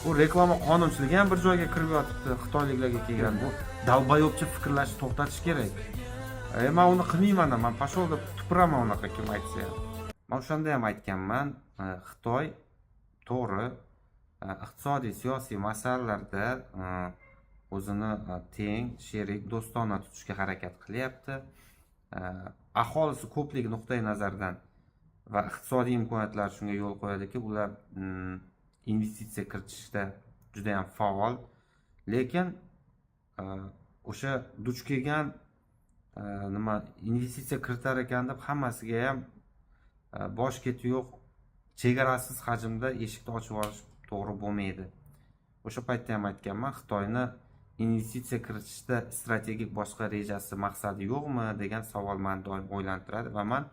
u reklama qonunchiligi ham bir joyga kirib yotibdi. Xitoyliklarga kelgan bu dalbayobcha fikrlashni to'xtatish kerak. Men uni qilmayman, men pashol deb tupuraman unaqa kim aytsa ham. Men o'shanda ham aytganman, Xitoy to'g'ri iqtisodiy, siyosiy masalalarda o'zini teng, sherik, do'stona tutishga harakat qilyapti. Aholisi ko'plik nuqtai nazaridan va iqtisodiy imkoniyatlar shunga yo'l qo'yadiki, ular investitsiya kiritishda juda ham faol. Lekin o'sha duch kelgan investitsiya kiritar ekan deb hammasiga ham bosh keti yo'q, chegarasiz hajmda eshikni ochib yuborish to'g'ri bo'lmaydi. O'sha paytda ham aytganman, Xitoyni investitsiya kiritishda strategik boshqa rejasi, maqsadi yo'qmi degan savol meni doim o'ylantiradi va men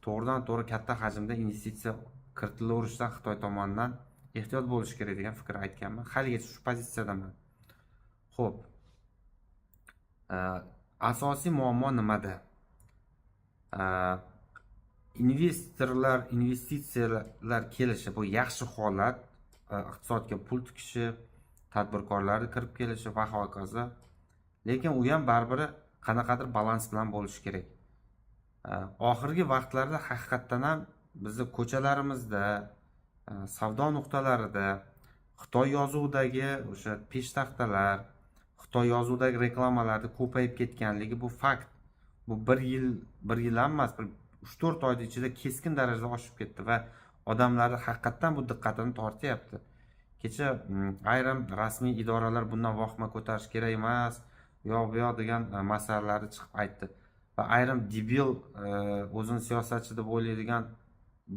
to'g'ridan to'g'ri katta hajmda investitsiya kiritilaverishdan Xitoy tomonidan ehtiyot bo'lish kerak degan fikr aytganman. Haligacha shu pozitsiyadaman. Xo'p. Asosiy muammo nimada? Investorlar, investitsiyalar kelishi bu yaxshi holat, iqtisodga pul tikishi, tadbirkorlarni kirib kelishi va hokazo. Lekin u ham baribir qanaqadir balans bilan bo'lishi kerak. Oxirgi vaqtlarda haqiqatdan ham bizni ko'chalarimizda, savdo nuqtalarida Xitoy yozuvidagi o'sha peshtaxtalar, Xitoy yozuvidagi reklamalarni ko'payib ketganligi bu fakt. Bu bir yil emas, 3-4 oyda ichida keskin darajada oshib ketdi va odamlarni haqiqatdan bu diqqatini tortyapti. Kecha ayrim rasmiy idoralar bundan vahima ko'tarish kerak emas, yo'q bu yoq degan masalalarni chiqib aytdi. Va ayrim debil, o'zini siyosatchi deb o'ylaydigan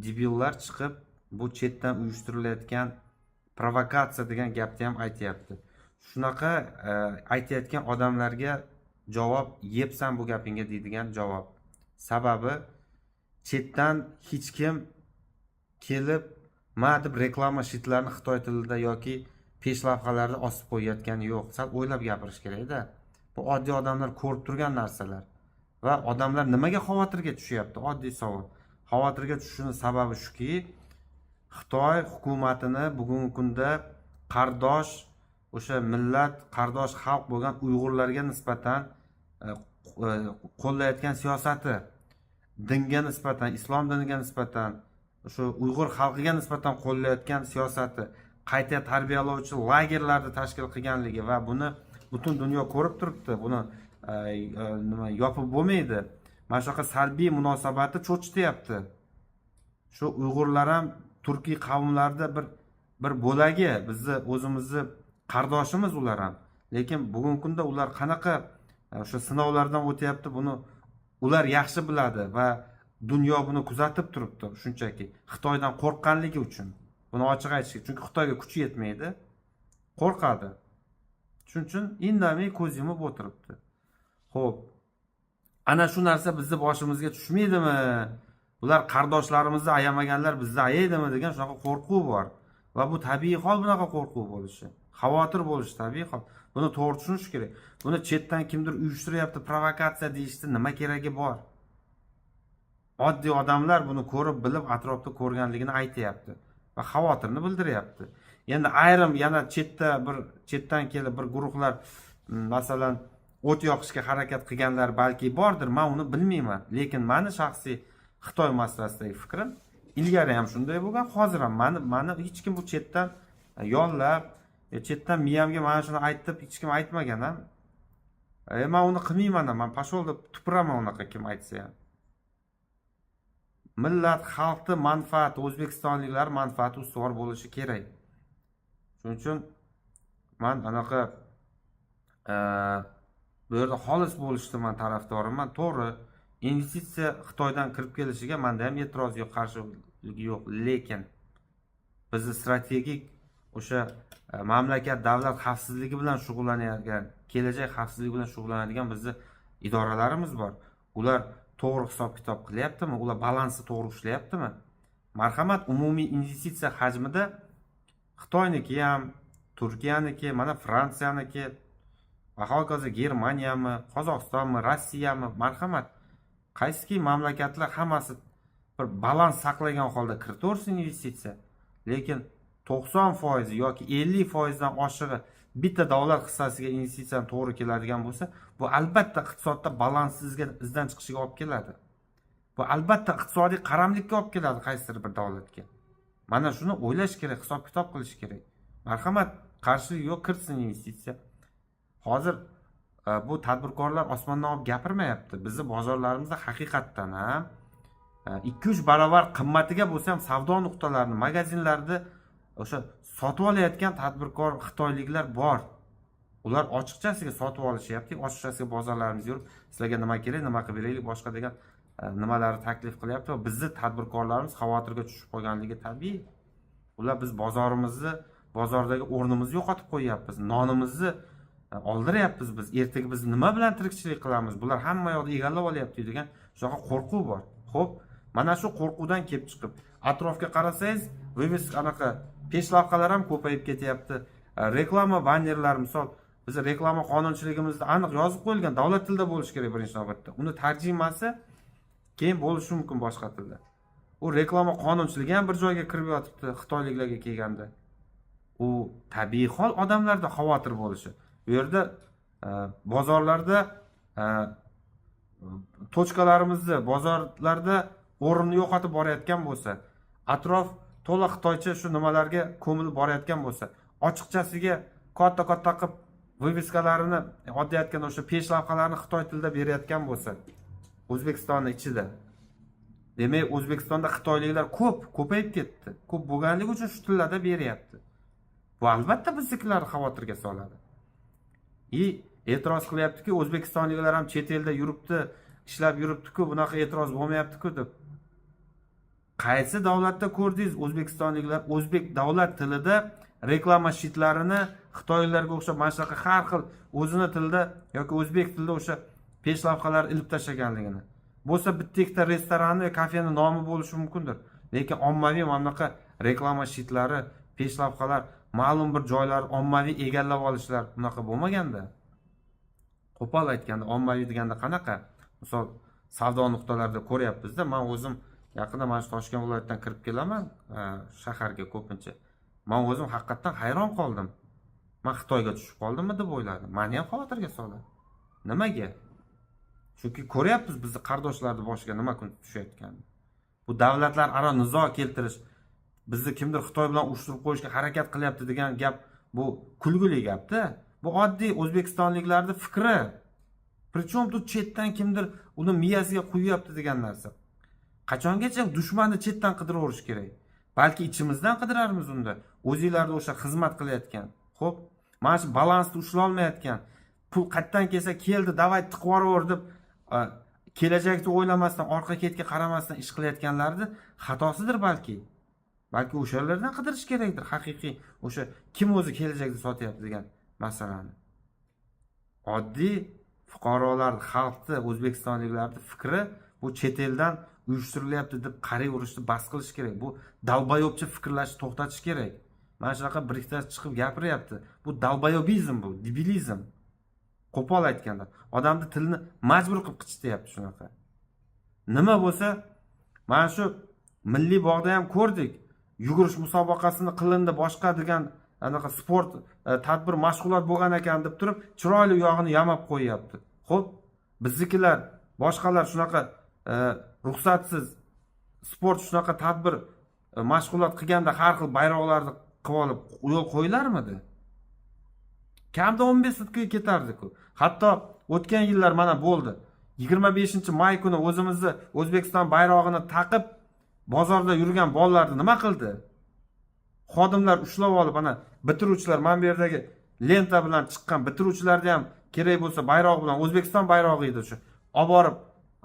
debillar chiqib bu chetdan uyushtirilayotgan provokatsiya degan gapni ham aytyapti. Shunaqa aytayotgan odamlarga javob, yebsan bu gapingga deydigan javob. Sababi chetdan hech kim kelib deb reklama shitlarini Xitoy tilida yoki peshlavhalarda osib qo'yayotgani yo'q. Sal o'ylab gapirish kerak-da. Bu oddiy odamlar ko'rib turgan narsalar. Va odamlar nimaga xavotirga tushyapti? Oddiy savol. Xavotirga tushishining sababi shuki, Xitoy hukumatini bugungi kunda qardosh, o'sha millat, qardosh xalq bo'lgan Uyg'urlarga nisbatan qo'llayotgan siyosati, dinga nisbatan, islom diniga nisbatan, o'sha Uyg'ur xalqiga nisbatan qo'llayotgan siyosati, qayta tarbiyalovchi lagerlarni tashkil qilganligi va buni butun dunyo ko'rib turibdi. Buni yopib bo'lmaydi. Mana shunaqa salbiy munosabati cho'chityapti. Shu Uyg'urlar ham turkiy qavmlarda bir bo'lagi, bizni o'zimizni qardoshimiz ular ham. Lekin bugungi kunda ular qanaqa o'sha sinovlardan o'tyapti, buni ular yaxshi biladi va dunyo buni kuzatib turibdi. Shunchaki Xitoydan qo'rqqanligi uchun. Buni ochiq aytishga, chunki Xitoyga kuchi yetmaydi, qo'rqadi. Shuning uchun indamay ko'z yumib o'tiribdi. Xo'p. Ana shu narsa bizni boshimizga tushmaydimi? Bular qardoshlarimizni ayamaganlar bizni ayaydimi degan shunaqa qo'rquv bor. Va bu tabiiy hol, bunaqa qo'rquv bo'lishi. Xavotir bo'lishi tabiiy hol. Buni to'g'ri tushunish kerak. Buni chetdan kimdir uyushtiryapti, provokatsiya deyishdi, nima keragi bor? Oddiy odamlar buni ko'rib, bilib, atrofda ko'rganligini aytayapti va xavotirni bildiryapti. Endi ayrim yana chetdan kelib bir guruhlar, masalan, o't yoqishga harakat qilganlar balki bordir, men uni bilmayman. Lekin meni shaxsiy Xitoy masalasidagi fikrim ilgari ham shunday bo'lgan, hozir ham meni hech kim bu chetdan yollab, chetdan miyamga mana shuni aytib hech kim aytmagan ham. Men uni qilmayman, men pashol deb tupuraman unaqa kim aytsa ham. Millat, xalqning manfaati, o'zbekistonliklar manfaati ustuvor bo'lishi kerak. Shuning uchun men anaqa bu yerda xolis bo'lishni men tarafdoriman. To'g'ri, investitsiya Xitoydan kirib kelishiga menda ham e'tiroz yo'q, qarshilik yo'q, lekin bizni strategik o'sha mamlakat davlat xavfsizligi bilan shug'ullanadigan, kelajak xavfsizligi bilan shug'ullanadigan bizni idoralarimiz bor. Ular to'g'ri hisob-kitob qilyaptimi? Ular balansi to'g'ri ishlayaptimi? Marhamat, umumiy investitsiya hajmida Xitoyniki ham, Turkiyaniki, mana Fransiyaniki, va hokazo Germaniyami, Qozog'istonmi, Rossiyami, marhamat, qaysiki mamlakatlar hammasi bir balans saqlagan holda kiritaversin investitsiya. Lekin 90% yoki 50% dan oshig'i bitta davlat hissasiga investitsiyani to'g'ri keladigan bo'lsa, bu albatta iqtisodda balanssizga izdan chiqishiga olib keladi. Bu albatta iqtisodiy qaramlikka olib keladi qaysidir bir davlatga. Mana shuni o'ylash kerak, hisob-kitob qilish kerak. Marhamat, qarshilik yo'q, kirsin investitsiya. Hozir bu tadbirkorlar osmondan olib gapirmayapti. Bizni bozorlarimizda haqiqatdan ham 2-3 barobar qimmatiga bo'lsa ham savdo nuqtalarini, magazinlarni o'sha sotib olayotgan tadbirkor xitoyliklar bor. Ular ochiqchasiga sotib olishyapti, ochiqchasiga bozorlarimizga yurib, sizlarga nima kerak, nima qilib beraylik, boshqa degan nimalarni taklif qilyapti va bizni tadbirkorlarimiz xavotirga tushib qolganligi tabiiy. Ular biz bozordagi o'rnimizni yo'qotib qo'yapmiz, nonimizni oldiryapmiz biz. Ertaga biz nima bilan tirikchilik qilamiz? Bular hamma yoqni egallab olyapti degan shunaqa qo'rquv bor. Xo'p, mana shu qo'rquvdan kelib chiqib, atrofga qarasangiz, anaqa peshlavhalar ham ko'payib ketyapti. Reklama bannerlar, misol, biz reklama qonunchiligimizda aniq yozib qo'yilgan, davlat tilida bo'lishi kerak birinchi navbatda. Uni tarjimasi keyin bo'lishi mumkin boshqa tilda. U reklama qonunchiligi ham bir joyga kirib yotibdi xitoyliklarga kelganda. U tabiiy hol odamlarda xavotir bo'lishi. Bu yerda bozorlarda tochkalarimizni, bozorlarda o'rinni yo'qotib borayotgan bo'lsa, atrof to'la xitoycha shu nimalarga ko'milib borayotgan bo'lsa, ochiqchasiga katta-katta qilib viviskalarini, oddiy aytganda o'sha peshlavhalarni xitoy tilida berayotgan bo'lsa, O'zbekistonning ichida. Demak, O'zbekistonda xitoyliklar ko'payib ketdi. Ko'p bo'lganligi uchun shu tillarda beryapti. Bu albatta biznikilarni xavotirga soladi. E'tiroz qilyaptiki, O'zbekistonliklar ham chet elda yuribdi, ishlab yuribdi-ku, bunaqa e'tiroz bo'lmayapti-ku deb. Qaysi davlatda ko'rdingiz O'zbekistonliklar o'zbek davlat tilida reklama shitlarini xitoyliklarga o'xshab mana shunaqa har xil o'zini tilida yoki o'zbek tilida o'sha peshlavhalar ilib tashlaganligini? Bo'lsa bitta ikkita restoranni, kafeni nomi bo'lishi mumkindir. Lekin ommaviy mana bunaqa reklama shitlari, peshlavhalar, ma'lum bir joylar ommaviy egallab olishlar bunaqa bo'lmaganda. Qo'pol aytganda, ommaviy deganda qanaqa? Misol, savdo nuqtalarida ko'ryapmiz-da, men o'zim yaqinda mana shu Toshkent viloyatidan kirib kelaman shaharga ko'pincha. Men o'zim haqiqatan hayron qoldim. Men Xitoyga tushib qoldimmi deb o'yladim. Meni ham xavotirga soldi. Nimaga? Chunki ko'ryapmiz bizni qardoshlarni boshiga nima kun tushayotganini. Bu davlatlararo nizo keltirish, bizni kimdir Xitoy bilan urushtirib qo'yishga harakat qilyapti degan gap, bu kulgili gap-da. Bu oddiy O'zbekistonliklarning fikri. Prichom tu chetdan kimdir uni miyasiga qo'yyapti degan narsa. Qachongacha dushmanni chetdan qidiraverish kerak? Balki ichimizdan qidirarmiz unda. O'zingizlarda o'sha xizmat qilayotgan. Xo'p, mana shu balansni ushlay olmayotgan, pul qayerdan kelsa keldi, davay tiqib yuboraver deb kelajakni o'ylamasdan, orqa ketga qaramasdan ish qilayotganlarni xatosidir balki. Balki o'shalardan qidirish kerakdir, haqiqiy o'sha kim o'zi kelajakda sotyapti degan masalani. Oddiy fuqarolar, xalqni, o'zbekistonliklarning fikri bu chet eldan uyushtirilyapti deb qarayverishni bas qilish kerak. Bu dalbayobcha fikrlashni to'xtatish kerak. Mana shunaqa bir ikkita chiqib gapiryapti. Bu dalbayobizm, bu debilizm. Qo'pol aytganda, odamni tilni majbur qilib qichityapti shunaqa. Nima bo'lsa, mana shu Milliy bog'da ham ko'rdik. Yugurish musobaqasini qilindi, boshqa degan anaqa sport tadbir mashg'ulot bo'lgan ekan deb turib, chiroyli yog'ini yamab qo'yapti. Xo'p, biznikilar, boshqalar shunaqa ruxsatsiz sport shunaqa tadbir mashg'ulot qilganda har xil bayroqlarni qilib olib yo'l qo'yilarmidi? Kamda 15 sutkaga ketardi-ku. Hatto o'tgan yillar mana bo'ldi. 25-may kuni o'zimizni O'zbekiston bayrog'ini taqib bozorda yurgan bolalarni nima qildi? Xodimlar ushlab olib, ana bitiruvchilar, mana bu yerdagi lenta bilan chiqqan bitiruvchilarni ham kerak bo'lsa bayroq bilan, O'zbekiston bayrog'i edi o'sha, olib borib,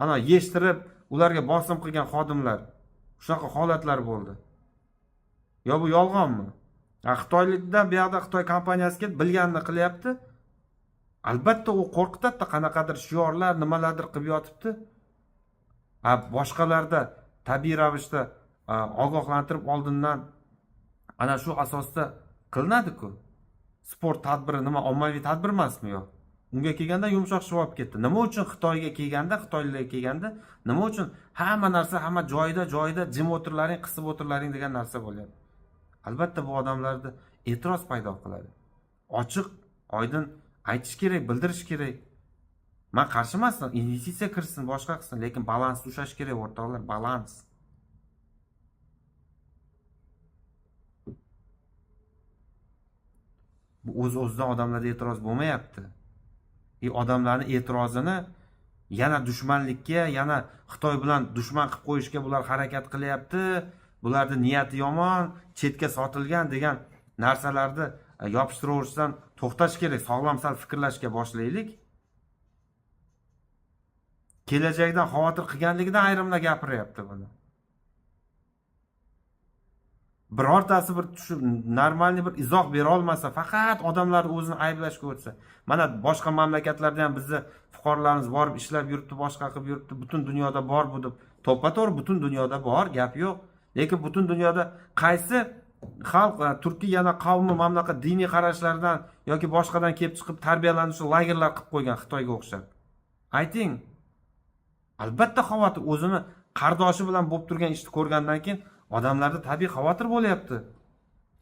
ana yeshtirib, ularga bosim qilgan xodimlar. Shunaqa holatlar bo'ldi. Yo bu yolg'onmi? Xitoylikdan bu yoqda Xitoy kompaniyasi kelib bilganini qilyapti. Albatta u qo'rqitadi, qanaqadir shiorlar, nimalardir qilib yotibdi. Boshqalarda tabiiy ravishda ogohlantirib oldindan ana shu asosda qilinadi-ku. Sport tadbiri nima, ommaviy tadbir emasmi yo? Unga kelganda yumshoq shvob ketdi. Nima uchun Xitoyga kelganda, Xitoyliklarga kelganda, nima uchun hamma narsa hamma joyida jim o'tirlaring, qisib o'tirlaring degan narsa bo'lyapti. albatta bu odamlarda e'tiroz paydo qiladi. Ochiq, oydin aytish kerak, bildirish kerak. Men qarshi emasman, investitsiya kirsin, boshqa qilsin, lekin balansni ushlash kerak o'rtoqlar, balans. Bu o'z-o'zidan odamlarda e'tiroz bo'lmayapti. Odamlarning e'tirozini yana dushmanlikka, yana Xitoy bilan dushman qilib qo'yishga bular harakat qilyapti. Bularni niyati yomon, chetga sotilgan degan narsalarni yopishtirishdan to'xtash kerak. Sog'lom sal fikrlashga boshlaylik. Kelajakdan xavotir qilganligidan ayrimlar gapiryapti buni. Birortasi bir normalniy bir izoh bera olmasa, faqat odamlar o'zini ayblashga o'tsa. Mana boshqa mamlakatlarda ham bizni fuqarolarimiz borib ishlab yuribdi, boshqa qilib yuribdi, butun dunyoda bor bu deb. To'ppa-to'g'ri butun dunyoda bor, gap yo'q. Lekin butun dunyoda qaysi xalq Turkiyani qavmi mamlakat diniy qarashlardan yoki boshqadan kelib chiqib tarbiyalanuvchi lagerlar qilib qo'ygan Xitoyga o'xshab? Ayting. Albatta xavotir, o'zini qardoshi bilan bo'lib turgan ishni ko'rgandan keyin odamlarda tabiiy xavotir bo'lyapti.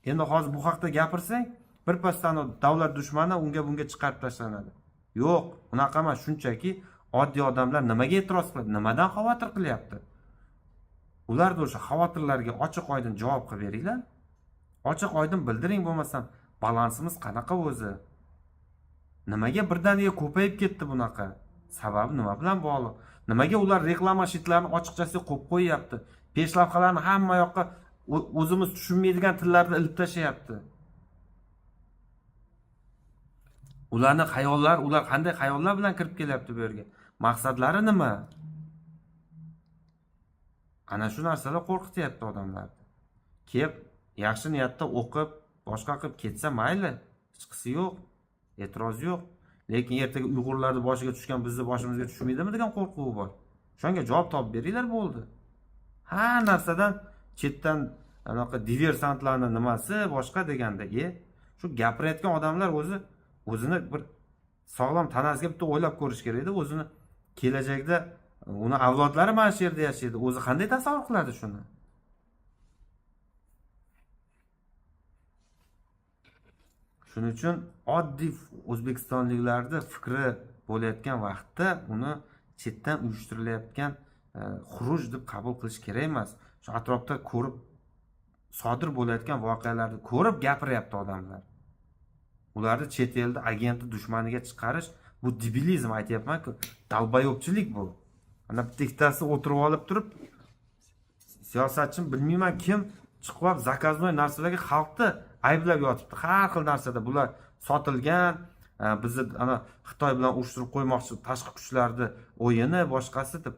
Endi hozir bu haqda gapirsang, birpasdan davlat dushmani unga bunga chiqarib tashlanadi. Yo'q, unaqa emas, shunchaki oddiy odamlar nimaga e'tiroz qiladi, nimadan xavotir qilyapti? Ularda o'sha xavotirlarga ochiq-oydin javob qilib beringlar. Ochiq-oydin bildiring, bo'lmasam balansimiz qanaqa o'zi? Nimaga birdaniga ko'payib ketdi bunaqa? Sababi nima bilan bog'liq? Nimaga ular reklama shitlarini ochiqchasiga qo'yib qo'yapti? Peshlavhalarni hamma yoqqa o'zimiz tushunmaydigan tillarda ilib tashlayapti. Ularning xayollari, ular qanday xayollar bilan kirib kelyapti bu yerga? Maqsadlari nima? Ana shu narsalar qo'rqityapti odamlarni. Kelib, yaxshi niyatda o'qib, boshqa qilib ketsa mayli, hech qisi yo'q, e'tiroz yo'q. Lekin ertaga Uyg'urlarning boshiga tushgan bizni boshimizga tushmaydimi degan qo'rquv bor. Shunga javob topib beringlar bo'ldi. Ha narsadan chetdan anaqa diversantlarning nimasi boshqa deganda, shu gapirayotgan odamlar o'zini bir sog'lom tanasiga bitta o'ylab ko'rish kerak edi. O'zini kelajakda uni avlodlari mana shu yerda yashaydi. O'zi qanday tasavvur qiladi shuni? Shuning uchun oddiy o'zbekistonliklarning fikri bo'layotgan vaqtda uni chetdan uyushtirilayotgan xuruj deb qabul qilish kerak emas. Shu atrofda ko'rib sodir bo'layotgan voqealarni ko'rib gapiryapti odamlar. Ularni chet elda agenti dushmaniga chiqarish bu debilizm, aytayapman-ku, dalbayobchilik bu. Ana bittasi o'tirib olib turib, siyosatchi bilmayman kim chiqib zakaznoy narsalarga xalqni ayblab yotibdi. Har xil narsada bular sotilgan, bizni ana Xitoy bilan urushtirib qo'ymoqchi tashqi kuchlarni o'yini, boshqasi deb.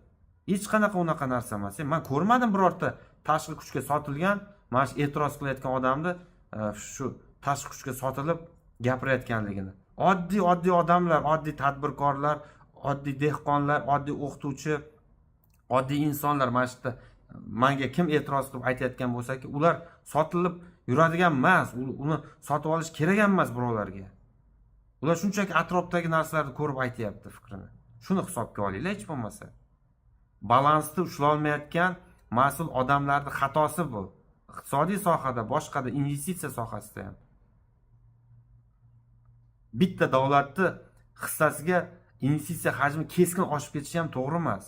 Hech qanaqa unaqa narsa emas. Men ko'rmadim birorta tashqi kuchga sotilgan, mana shu e'tiroz qilayotgan odamni shu tashqi kuchga sotilib gapirayotganligini. Oddiy odamlar, oddiy tadbirkorlar, oddiy dehqonlar, oddiy o'qituvchi, oddiy insonlar mana shu yerda menga kim e'tiroz qilib aytayotgan bo'lsa-ki, ular sotilib yuradigan emas, uni sotib olish kerak emas birovlarga. Ular shunchaki atrofdagi narsalarni ko'rib aytayapti fikrini. Shuni hisobga olinglar hech bo'lmasa. Balansni ushlay olmayotgan mas'ul odamlarning xatosi bu. Iqtisodiy sohada, boshqada, investitsiya sohasida ham. Bitta davlatning hissasiga investitsiya hajmi keskin oshib ketishi ham to'g'ri emas.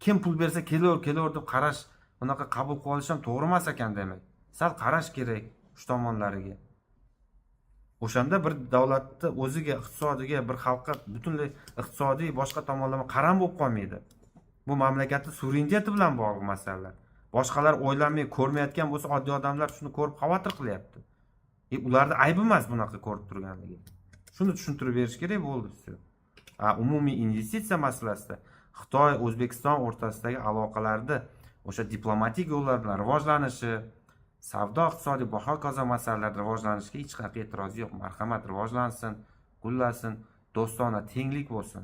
Kim pul bersa kelaver deb qarash, unaqa qabul qilib olish ham to'g'ri emas ekan demak. Sal qarash kerak shu tomonlariga. O'shanda bir davlatni o'ziga, iqtisodiga, bir xalqqa butunlay iqtisodiy boshqa tomonlama qaram bo'lib qolmaydi. Bu mamlakatning suvereniteti bilan bog'liq masalalar. Boshqalar o'ylamay, ko'rmayotgan bo'lsa, oddiy odamlar shuni ko'rib xavotir qilyapti. Ularning aybi emas bunaqa ko'rib turganligi. Shuni tushuntirib berish kerak bo'ldi. Umumiy investitsiya masalasida Xitoy, O'zbekiston o'rtasidagi aloqalarni o'sha diplomatik yo'llar bilan rivojlanishi, savdo, iqtisodiy va hokazo masalalarda rivojlanishiga hech qanaqa e'tiroz yo'q. Marhamat, rivojlansin, gullasin, do'stona, tenglik bo'lsin.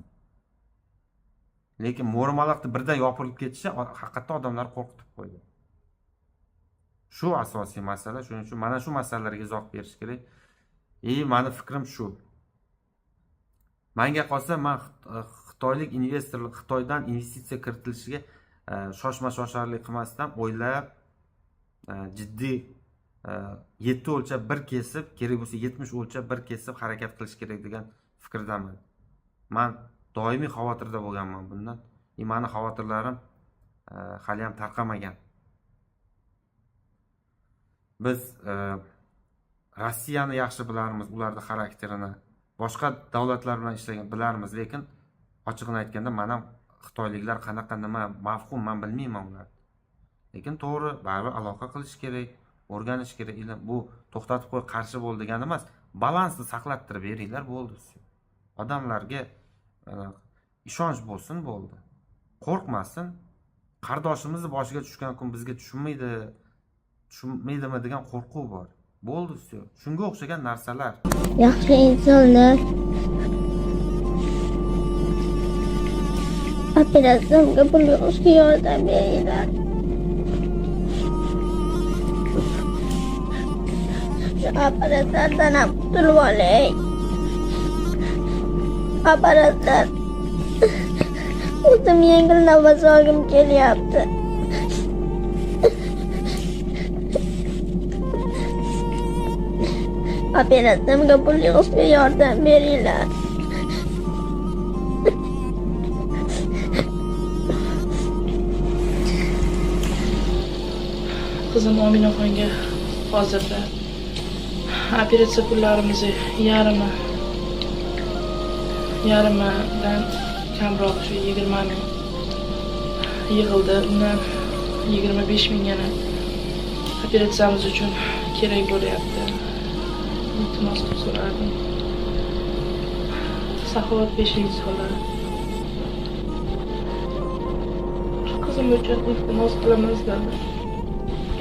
Lekin mo'rmalaqda birdan yopirilib ketishi haqiqatda odamlar qo'rqitib qo'ydi. Shu asosiy masala, shuning uchun mana shu masalalarga izoh berish kerak. Meni fikrim shu. Menga qolsa, men xitoylik investorlar Xitoydan investitsiya kiritilishiga shoshma-shosharlik qilmasdan o'ylab, jiddiy 7 o'lchab 1 kesib, kerak bo'lsa 70 o'lchab 1 kesib harakat qilish kerak degan fikrdaman. Men doimiy xavotirda bo'lganman bundan. Meni xavotirlarim hali ham tarqamagan. Biz Rossiyani yaxshi bilarmiz, ularning xarakterini, boshqa davlatlar bilan ishlagan bilarmiz, lekin ochiqini aytganda men ham xitoyliklar qanaqa nima mafhum men bilmayman ular. Lekin to'g'ri, baribir aloqa qilish kerak, o'rganish kerak. Bu to'xtatib qo'y, qarshi bo'l degani emas, balansni saqlattirib beringlar bo'ldi. Odamlarga ishonch bo'lsin bo'ldi. Qo'rqmasin. Qardoshimizni boshiga tushgan kun bizga tushunmaydimi degan qo'rquv bor. Bo'ldi, shunga o'xshagan narsalar. Yaxshi insonlar operatsiyamga pul yig'ishga yordam beringlar. Shu operatsiyadan ham qutulib olay. Operatsiya o'zim yengil nafas olgim kelyapti. Operatsiyamga pul yig'ishga yordam beringlar. Qizim Ominaxonga hozirda operatsiya pullarimizni yarimidan kamroq shu 20 ming yig'ildi. Undan 25 mingini operatsiyamiz uchun kerak bo'lyapti. Iltimos qilib so'radim. Saxovat 5-inchi so'lar. Qizim uchun iltimos qilamiz dedi.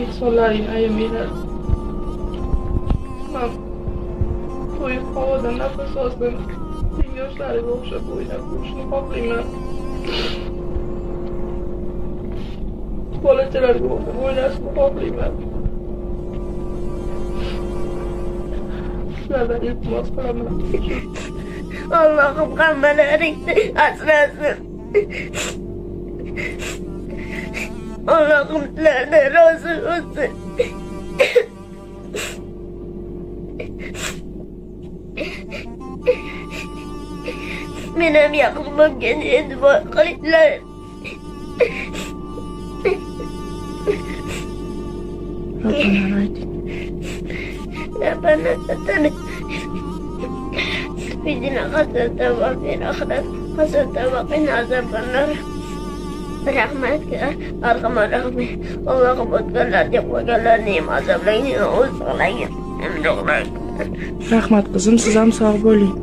Ehsonlaring ayamanglar. Men to'yib havodan nafas olsam, yoshlarga o'xshab o'ynab yurishni xohlayman. Bolachalarga o'xshab o'ynashni xohlayman. Sizlardan iltimos qilaman. Allohim hammalaringni asrasin. Allohim sizlardan rozi bo'lsin. Men ham yaqin bo'lgan e'tibor qilinglar. Rabbana ayting. Rabbana atana. Bidina hasanatan va fil axirat hasanatan va qina azabannar. Rahmatga arhamar rahim. Allohim o'tganlar deb qo'yganlarni ham azoblaring, o'z qilinglar. Rahmat qizim, siz ham sog' bo'ling.